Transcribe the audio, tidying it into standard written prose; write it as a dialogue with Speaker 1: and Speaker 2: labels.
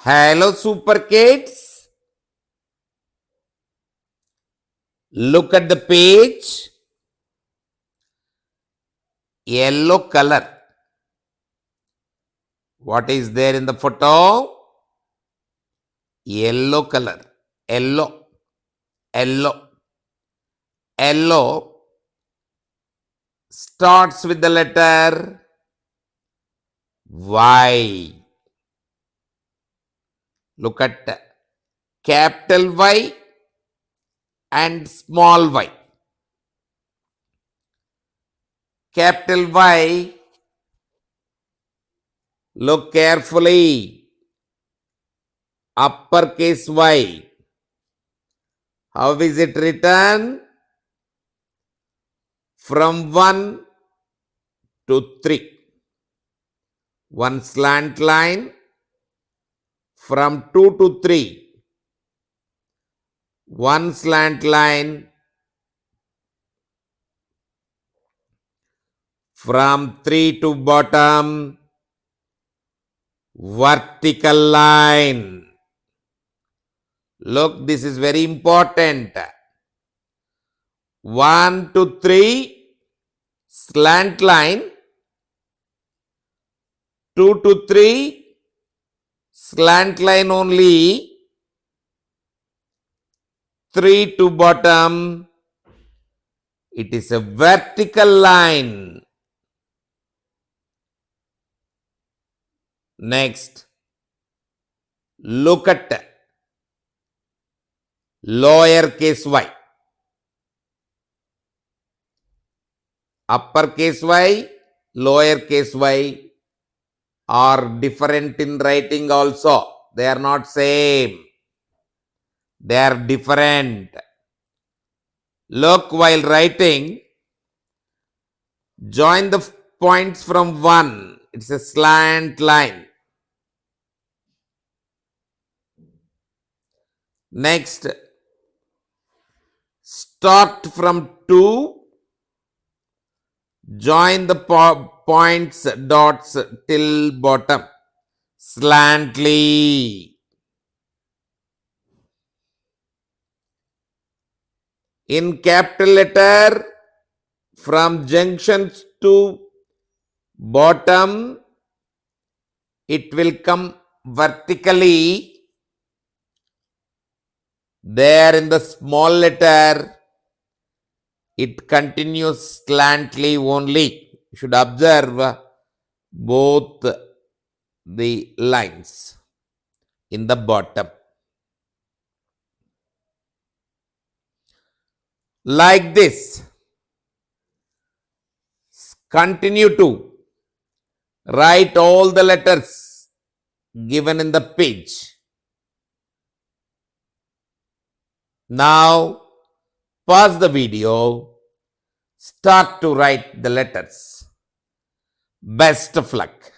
Speaker 1: Hello, super kids. Look at the page. Yellow color. What is there in the photo? Yellow color. Yellow. Yellow. Yellow starts with the letter Y. Look at capital Y and small y. Capital Y, look carefully. Uppercase Y. How is it written? From 1 to 3. One slant line from 2 to 3. One slant line from 3 to bottom. Vertical line. Look, this is very important. 1 to 3 slant line. 2 to 3 slant line only. 3 to bottom. It is a vertical line. Next, look at lowercase y. Uppercase y, lowercase y are different in writing also. They are not same. They are different. Look, while writing, join the points from 1. It's a slant line. Next, start from 2. Join the points, dots till bottom. Slantly. In capital letter, from junctions to bottom, it will come vertically. There in the small letter, it continues slantly only. You should observe both the lines in the bottom. Like this. Continue to write all the letters given in the page. Now, pause the video. Start to write the letters. Best of luck.